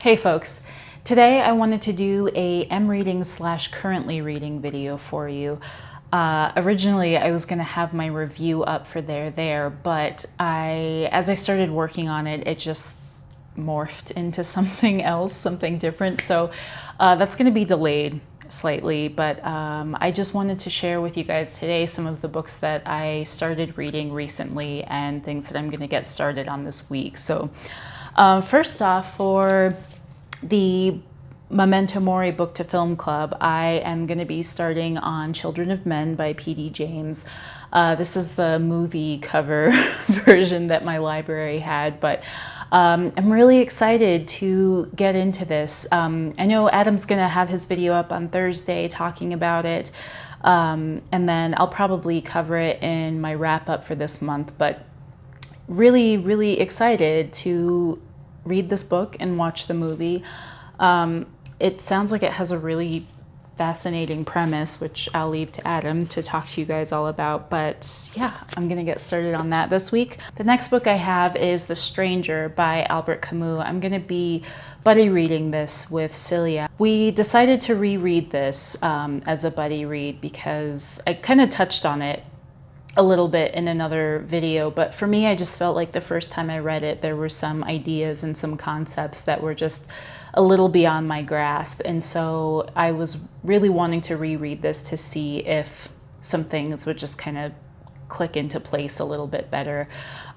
Hey folks, today I wanted to do a reading / currently reading video for you. Originally I was going to have my review up for there, but as I started working on it, it just morphed into something else, something different. So that's going to be delayed slightly, but I just wanted to share with you guys today some of the books that I started reading recently and things that I'm going to get started on this week. So first off, for the Memento Mori Book to Film Club, I am going to be starting on Children of Men by P.D. James. This is the movie cover version that my library had, but I'm really excited to get into this. I know Adam's going to have his video up on Thursday talking about it, and then I'll probably cover it in my wrap-up for this month, but really, really excited to read this book and watch the movie. It sounds like it has a really fascinating premise, which I'll leave to Adam to talk to you guys all about, but yeah, I'm gonna get started on that this week. The next book I have is The Stranger by Albert Camus. I'm gonna be buddy reading this with Celia. We decided to reread this as a buddy read because I kind of touched on it a little bit in another video, but for me, I just felt like the first time I read it, there were some ideas and some concepts that were just a little beyond my grasp. And so I was really wanting to reread this to see if some things would just kind of click into place a little bit better.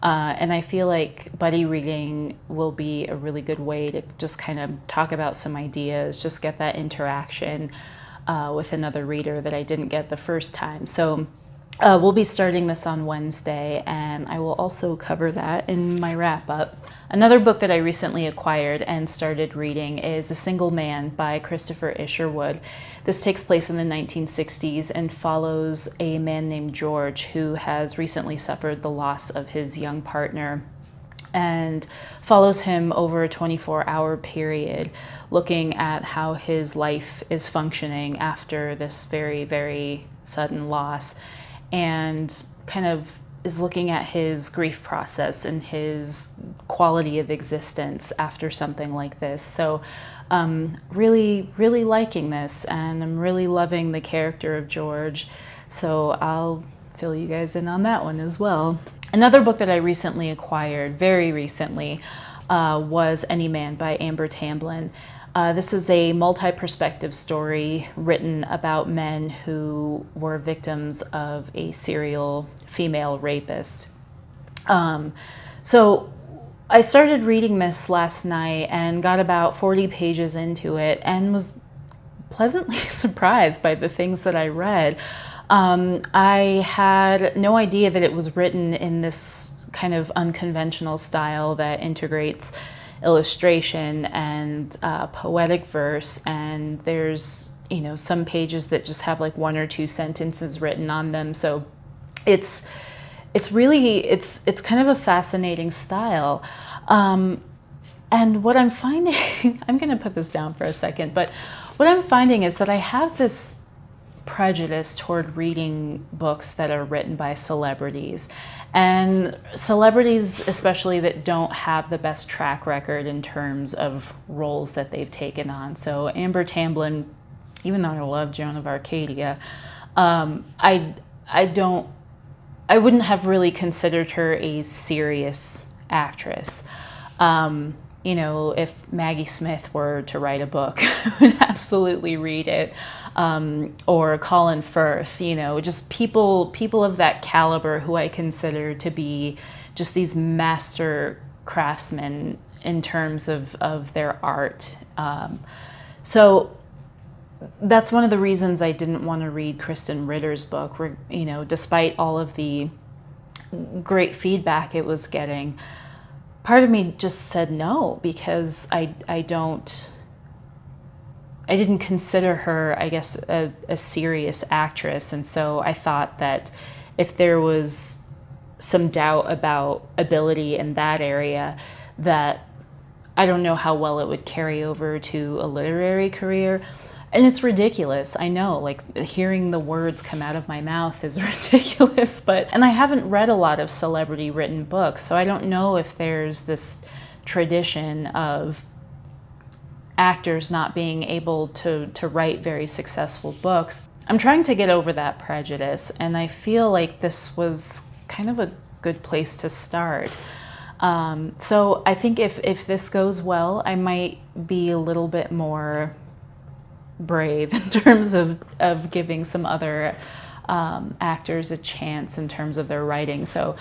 And I feel like buddy reading will be a really good way to just kind of talk about some ideas, just get that interaction with another reader that I didn't get the first time. So we'll be starting this on Wednesday, and I will also cover that in my wrap-up. Another book that I recently acquired and started reading is A Single Man by Christoper Isherwood. This takes place in the 1960s and follows a man named George who has recently suffered the loss of his young partner, and follows him over a 24-hour period, looking at how his life is functioning after this very, very sudden loss, and kind of is looking at his grief process and his quality of existence after something like this. So really, really liking this, and I'm really loving the character of George. So I'll fill you guys in on that one as well. Another book that I recently acquired, very recently, was Any Man by Amber Tamblyn. This is a multi-perspective story written about men who were victims of a serial female rapist. So I started reading this last night and got about 40 pages into it and was pleasantly surprised by the things that I read. I had no idea that it was written in this kind of unconventional style that integrates illustration and poetic verse, and there's, you know, some pages that just have like one or two sentences written on them. So it's really kind of a fascinating style. And what I'm finding, I'm gonna put this down for a second, but what I'm finding is that I have this prejudice toward reading books that are written by celebrities, and celebrities especially that don't have the best track record in terms of roles that they've taken on. So Amber Tamblyn, even though I love Joan of Arcadia, I wouldn't have really considered her a serious actress. You know, if Maggie Smith were to write a book, I would absolutely read it. Or Colin Firth, you know, just people of that caliber who I consider to be just these master craftsmen in terms of their art. So that's one of the reasons I didn't want to read Kristen Ritter's book, where, you know, despite all of the great feedback it was getting, part of me just said no, because I didn't consider her, I guess, a serious actress. And so I thought that if there was some doubt about ability in that area, that I don't know how well it would carry over to a literary career. And it's ridiculous, I know, like hearing the words come out of my mouth is ridiculous, and I haven't read a lot of celebrity written books, so I don't know if there's this tradition of actors not being able to write very successful books. I'm trying to get over that prejudice, and I feel like this was kind of a good place to start. So I think if this goes well, I might be a little bit more brave in terms of giving some other actors a chance in terms of their writing. So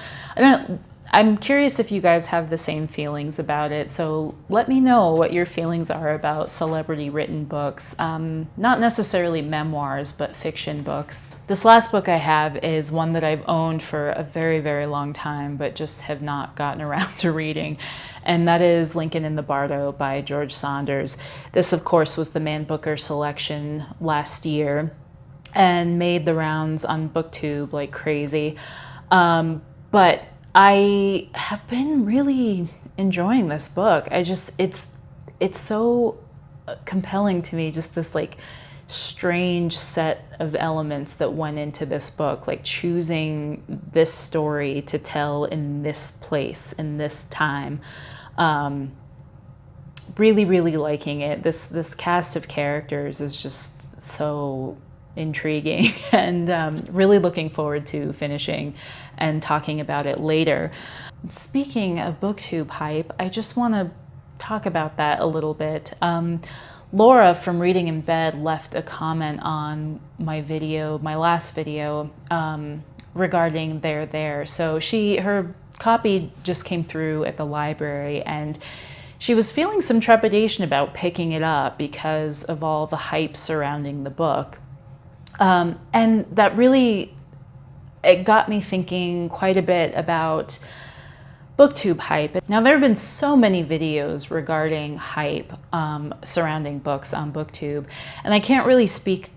I'm curious if you guys have the same feelings about it. So let me know what your feelings are about celebrity written books. Not necessarily memoirs, but fiction books. This last book I have is one that I've owned for a very, very long time, but just have not gotten around to reading. And that is Lincoln in the Bardo by George Saunders. This, of course, was the Man Booker selection last year and made the rounds on BookTube like crazy. But I have been really enjoying this book. It's so compelling to me, just this like strange set of elements that went into this book, like choosing this story to tell in this place, in this time. Really, really liking it. This cast of characters is just so intriguing, and really looking forward to finishing and talking about it later. Speaking of BookTube hype, I just want to talk about that a little bit. Laura from Reading in Bed left a comment on my last video, regarding There. So her copy just came through at the library, and she was feeling some trepidation about picking it up because of all the hype surrounding the book. And that really, it got me thinking quite a bit about BookTube hype. Now, there have been so many videos regarding hype surrounding books on BookTube, and I can't really speak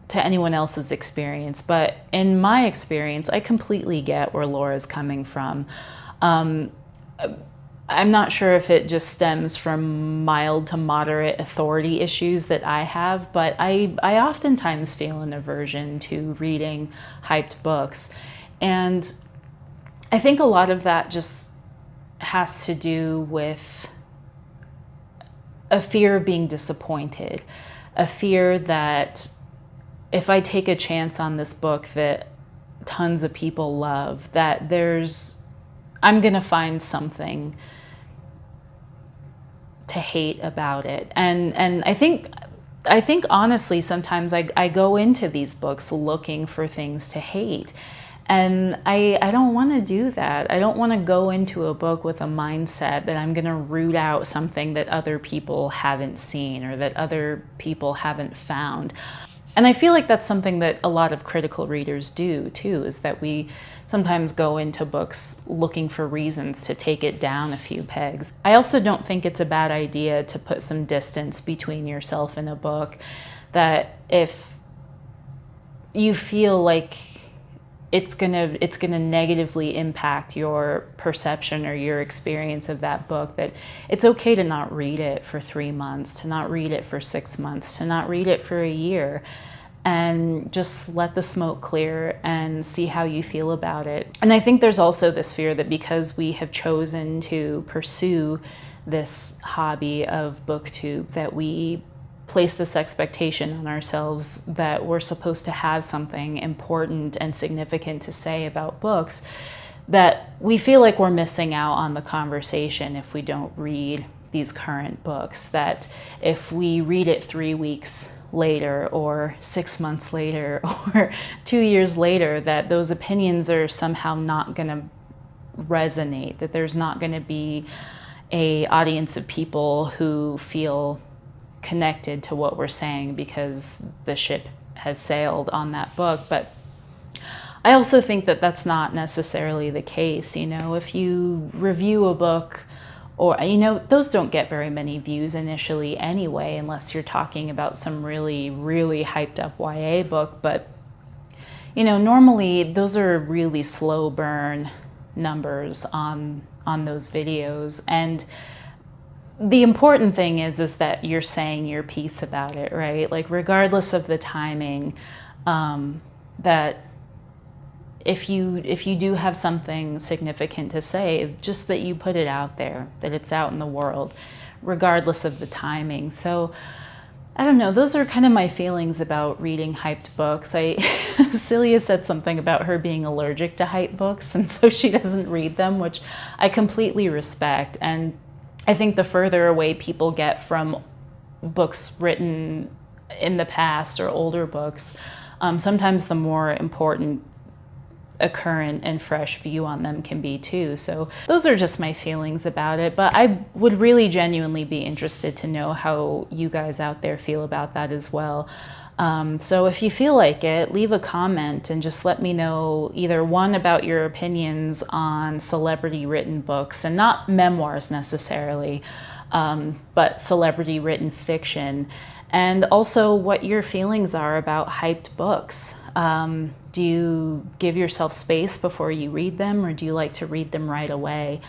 to anyone else's experience, but in my experience, I completely get where Laura's coming from. I'm not sure if it just stems from mild to moderate authority issues that I have, but I oftentimes feel an aversion to reading hyped books. And I think a lot of that just has to do with a fear of being disappointed, a fear that if I take a chance on this book that tons of people love, that I'm gonna find something to hate about it. And I think honestly, sometimes I go into these books looking for things to hate. And I don't want to do that. I don't want to go into a book with a mindset that I'm going to root out something that other people haven't seen or that other people haven't found. And I feel like that's something that a lot of critical readers do too, is that we sometimes go into books looking for reasons to take it down a few pegs. I also don't think it's a bad idea to put some distance between yourself and a book, that if you feel like it's gonna negatively impact your perception or your experience of that book, that it's okay to not read it for 3 months, to not read it for 6 months, to not read it for a year, and just let the smoke clear and see how you feel about it. And I think there's also this fear that because we have chosen to pursue this hobby of BookTube, that we place this expectation on ourselves that we're supposed to have something important and significant to say about books, that we feel like we're missing out on the conversation if we don't read these current books, that if we read it 3 weeks later or 6 months later or 2 years later, that those opinions are somehow not going to resonate, that there's not going to be an audience of people who feel connected to what we're saying because the ship has sailed on that book. But I also think that that's not necessarily the case. You know, if you review a book, or, you know, those don't get very many views initially anyway, unless you're talking about some really, really hyped up YA book. But, you know, normally those are really slow burn numbers on those videos. And the important thing is that you're saying your piece about it, right? Like, regardless of the timing, that if you do have something significant to say, just that you put it out there, that it's out in the world, regardless of the timing. So I don't know, those are kind of my feelings about reading hyped books. Celia said something about her being allergic to hyped books, and so she doesn't read them, which I completely respect. And I think the further away people get from books written in the past or older books, sometimes the more important a current and fresh view on them can be too. So those are just my feelings about it, but I would really genuinely be interested to know how you guys out there feel about that as well. So if you feel like it, leave a comment and just let me know either one about your opinions on celebrity written books, and not memoirs necessarily, but celebrity written fiction, and also what your feelings are about hyped books. Do you give yourself space before you read them, or do you like to read them right away?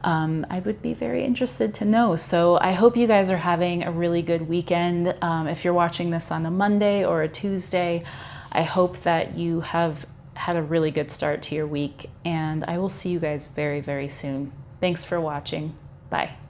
I would be very interested to know. So I hope you guys are having a really good weekend. If you're watching this on a Monday or a Tuesday, I hope that you have had a really good start to your week, and I will see you guys very, very soon. Thanks for watching. Bye.